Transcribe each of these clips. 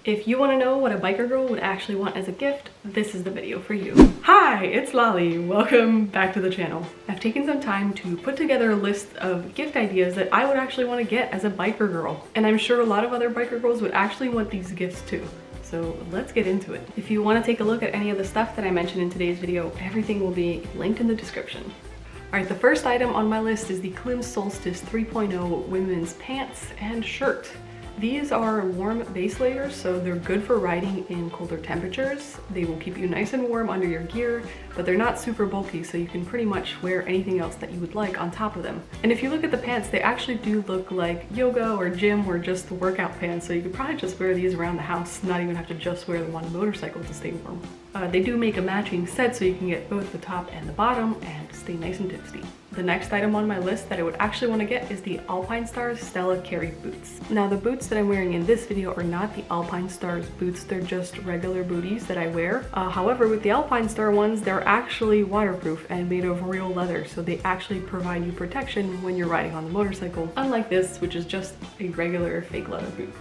If you want to know what a biker girl would actually want as a gift, this is the video for you. Hi, it's Lali. Welcome back to the channel. I've taken some time to put together a list of gift ideas that I would actually want to get as a biker girl. And I'm sure a lot of other biker girls would actually want these gifts too. So let's get into it. If you want to take a look at any of the stuff that I mentioned in today's video, everything will be linked in the description. All right, the first item on my list is the Klim Solstice 3.0 women's pants and shirt. These are warm base layers, so they're good for riding in colder temperatures. They will keep you nice and warm under your gear, but they're not super bulky, so you can pretty much wear anything else that you would like on top of them. And if you look at the pants, they actually do look like yoga or gym or just the workout pants, so you could probably just wear these around the house, not even have to just wear them on a motorcycle to stay warm. They do make a matching set, so you can get both the top and the bottom and stay nice and tipsy. The next item on my list that I would actually want to get is the Alpinestars Stella Carry boots. Now the boots that I'm wearing in this video are not the Alpinestars boots, they're just regular booties that I wear. However, with the Alpinestar ones, they're actually waterproof and made of real leather, so they actually provide you protection when you're riding on the motorcycle, unlike this, which is just a regular fake leather boot.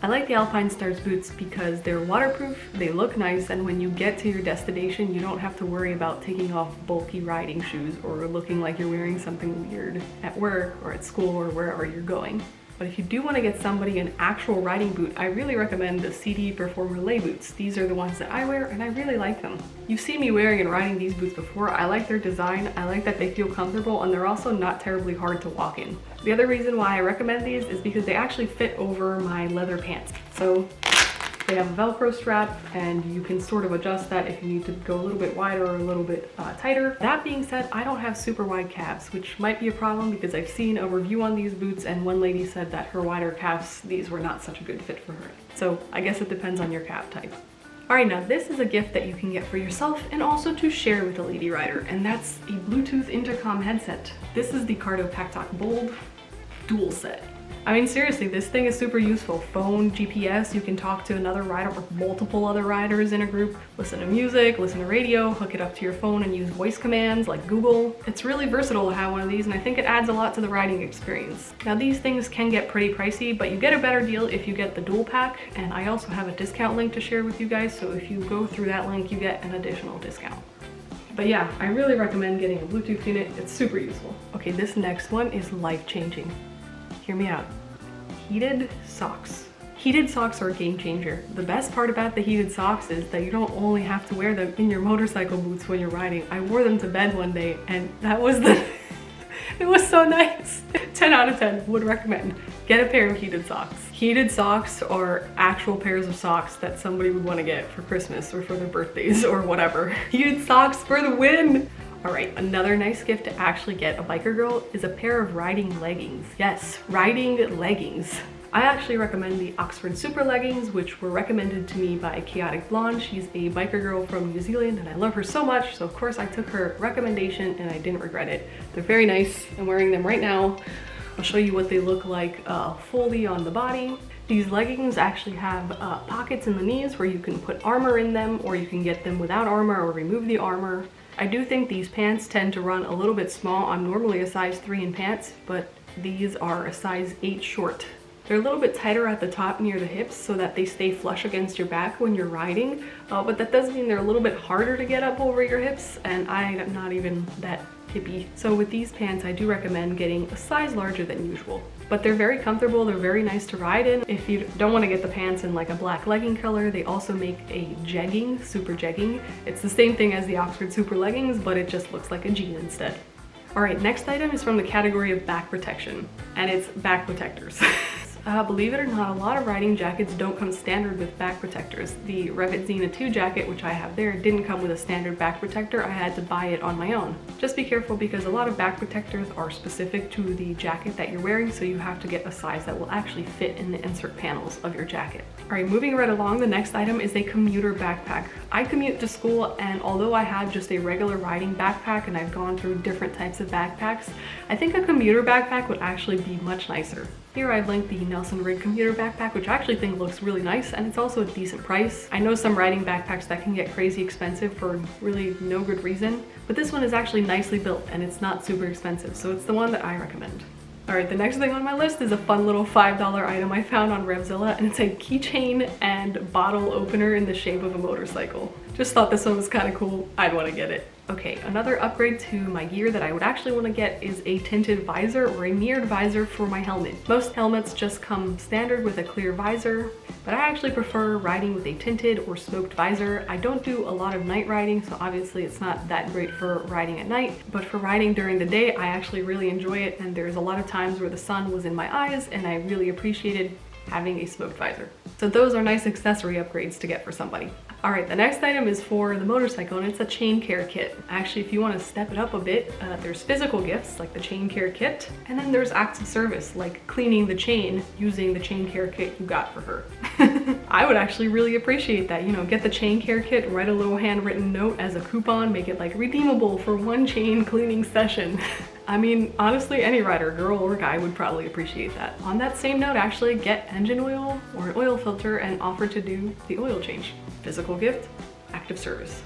I like the Alpinestars boots because they're waterproof, they look nice, and when you get to your destination, you don't have to worry about taking off bulky riding shoes or looking like you're wearing something weird at work or at school or wherever you're going. But if you do want to get somebody an actual riding boot, I really recommend the Sidi Performer Lay boots. These are the ones that I wear and I really like them. You've seen me wearing and riding these boots before. I like their design, I like that they feel comfortable, and they're also not terribly hard to walk in. The other reason why I recommend these is because they actually fit over my leather pants. So they have a Velcro strap and you can sort of adjust that if you need to go a little bit wider or a little bit tighter. That being said, I don't have super wide calves, which might be a problem because I've seen a review on these boots and one lady said that her wider calves, these were not such a good fit for her. So I guess it depends on your calf type. All right, now this is a gift that you can get for yourself and also to share with a lady rider, and that's a Bluetooth intercom headset. This is the Cardo Packtalk Bold dual set. I mean, seriously, this thing is super useful. Phone, GPS, you can talk to another rider or multiple other riders in a group, listen to music, listen to radio, hook it up to your phone and use voice commands like Google. It's really versatile to have one of these, and I think it adds a lot to the riding experience. Now these things can get pretty pricey, but you get a better deal if you get the dual pack, and I also have a discount link to share with you guys, so if you go through that link, you get an additional discount. But yeah, I really recommend getting a Bluetooth unit. It's super useful. Okay, this next one is life-changing. Hear me out. Heated socks. Heated socks are a game changer. The best part about the heated socks is that you don't only have to wear them in your motorcycle boots when you're riding. I wore them to bed one day and that was it was so nice. 10 out of 10, would recommend. Get a pair of heated socks. Heated socks are actual pairs of socks that somebody would want to get for Christmas or for their birthdays or whatever. Heated socks for the win! All right, another nice gift to actually get a biker girl is a pair of riding leggings. Yes, riding leggings. I actually recommend the Oxford Super leggings, which were recommended to me by Chaotic Blonde. She's a biker girl from New Zealand and I love her so much, so of course I took her recommendation and I didn't regret it. They're very nice. I'm wearing them right now. I'll show you what they look like fully on the body. These leggings actually have pockets in the knees where you can put armor in them, or you can get them without armor or remove the armor. I do think these pants tend to run a little bit small. I'm normally a size 3 in pants, but these are a size 8 short. They're a little bit tighter at the top near the hips so that they stay flush against your back when you're riding, but that does mean they're a little bit harder to get up over your hips, and I am not even that hippie. So with these pants, I do recommend getting a size larger than usual. But they're very comfortable, they're very nice to ride in. If you don't want to get the pants in like a black legging color, they also make a jegging, super jegging. It's the same thing as the Oxford Super leggings, but it just looks like a jean instead. All right, next item is from the category of back protection, and it's back protectors. Believe it or not, a lot of riding jackets don't come standard with back protectors. The Revit Xena 2 jacket, which I have there, didn't come with a standard back protector. I had to buy it on my own. Just be careful because a lot of back protectors are specific to the jacket that you're wearing, so you have to get a size that will actually fit in the insert panels of your jacket. All right, moving right along, the next item is a Commuter backpack. I commute to school, and although I have just a regular riding backpack and I've gone through different types of backpacks, I think a Commuter backpack would actually be much nicer. Here I've linked the Nelson Rig Commuter backpack, which I actually think looks really nice, and it's also a decent price. I know some riding backpacks that can get crazy expensive for really no good reason, but this one is actually nicely built and it's not super expensive, so it's the one that I recommend. All right, the next thing on my list is a fun little $5 item I found on Revzilla, and it's a keychain and bottle opener in the shape of a motorcycle. Just thought this one was kind of cool. I'd want to get it. Okay, another upgrade to my gear that I would actually want to get is a tinted visor or a mirrored visor for my helmet. Most helmets just come standard with a clear visor, but I actually prefer riding with a tinted or smoked visor. I don't do a lot of night riding, so obviously it's not that great for riding at night, but for riding during the day, I actually really enjoy it, and there's a lot of times where the sun was in my eyes and I really appreciated having a smoked visor. So those are nice accessory upgrades to get for somebody. All right, the next item is for the motorcycle, and it's a chain care kit. Actually, if you want to step it up a bit, there's physical gifts like the chain care kit, and then there's acts of service like cleaning the chain using the chain care kit you got for her. I would actually really appreciate that. You know, get the chain care kit, write a little handwritten note as a coupon, make it like redeemable for 1 chain cleaning session. I mean, honestly, any rider, girl or guy, would probably appreciate that. On that same note, actually get engine oil or an oil filter and offer to do the oil change. Physical gift, active service.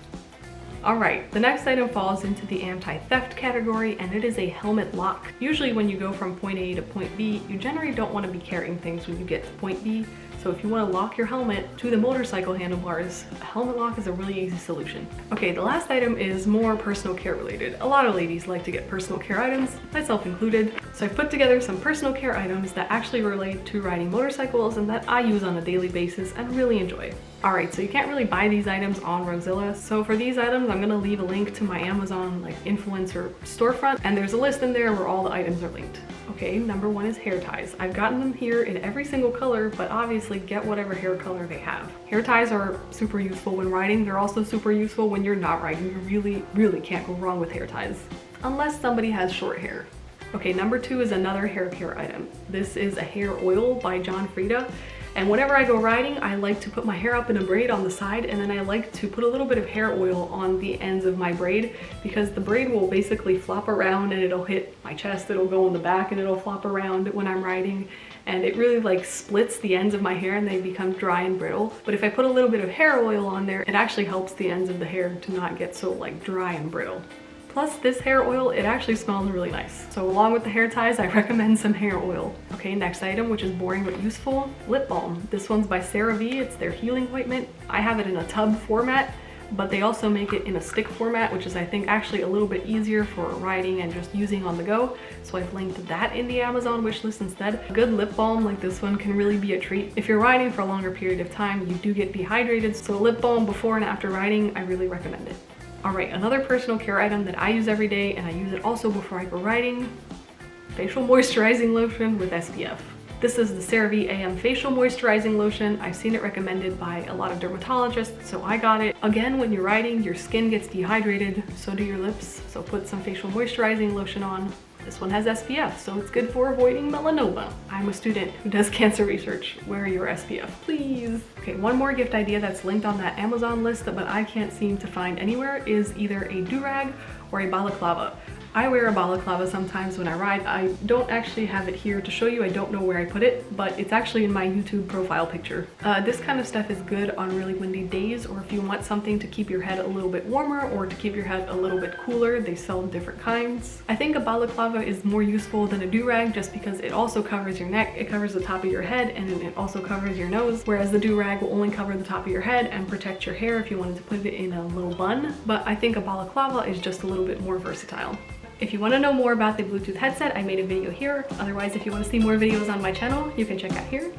All right, the next item falls into the anti-theft category, and it is a helmet lock. Usually when you go from point A to point B, you generally don't want to be carrying things when you get to point B. So if you want to lock your helmet to the motorcycle handlebars, a helmet lock is a really easy solution. Okay, the last item is more personal care related. A lot of ladies like to get personal care items, myself included. So I've put together some personal care items that actually relate to riding motorcycles and that I use on a daily basis and really enjoy. All right, so you can't really buy these items on Revzilla. So for these items, I'm gonna leave a link to my Amazon influencer storefront, and there's a list in there where all the items are linked. Okay, number 1 is hair ties. I've gotten them here in every single color, but obviously get whatever hair color they have. Hair ties are super useful when riding. They're also super useful when you're not riding. You really can't go wrong with hair ties, unless somebody has short hair. Okay, number 2 is another hair care item. This is a hair oil by John Frieda. And whenever I go riding, I like to put my hair up in a braid on the side, and then I like to put a little bit of hair oil on the ends of my braid, because the braid will basically flop around and it'll hit my chest, it'll go in the back, and it'll flop around when I'm riding. And it really like splits the ends of my hair and they become dry and brittle. But if I put a little bit of hair oil on there, it actually helps the ends of the hair to not get so like dry and brittle. Plus this hair oil, it actually smells really nice. So along with the hair ties, I recommend some hair oil. Okay, next item, which is boring but useful, lip balm. This one's by CeraVe, it's their healing ointment. I have it in a tub format, but they also make it in a stick format, which is I think actually a little bit easier for riding and just using on the go. So I've linked that in the Amazon wishlist instead. A good lip balm like this one can really be a treat. If you're riding for a longer period of time, you do get dehydrated, so lip balm before and after riding, I really recommend it. All right, another personal care item that I use every day, and I use it also before I go riding, facial moisturizing lotion with SPF. This is the CeraVe AM Facial Moisturizing Lotion. I've seen it recommended by a lot of dermatologists, so I got it. Again, when you're riding, your skin gets dehydrated, so do your lips, so put some facial moisturizing lotion on. This one has SPF, so it's good for avoiding melanoma. I'm a student who does cancer research. Wear your SPF, please. Okay, one more gift idea that's linked on that Amazon list but I can't seem to find anywhere is either a do-rag or a balaclava. I wear a balaclava sometimes when I ride. I don't actually have it here to show you. I don't know where I put it, but it's actually in my YouTube profile picture. This kind of stuff is good on really windy days, or if you want something to keep your head a little bit warmer or to keep your head a little bit cooler. They sell different kinds. I think a balaclava is more useful than a do-rag just because it also covers your neck, it covers the top of your head, and it also covers your nose, whereas the do-rag will only cover the top of your head and protect your hair if you wanted to put it in a little bun. But I think a balaclava is just a little bit more versatile. If you want to know more about the Bluetooth headset, I made a video here. Otherwise, if you want to see more videos on my channel, you can check out here.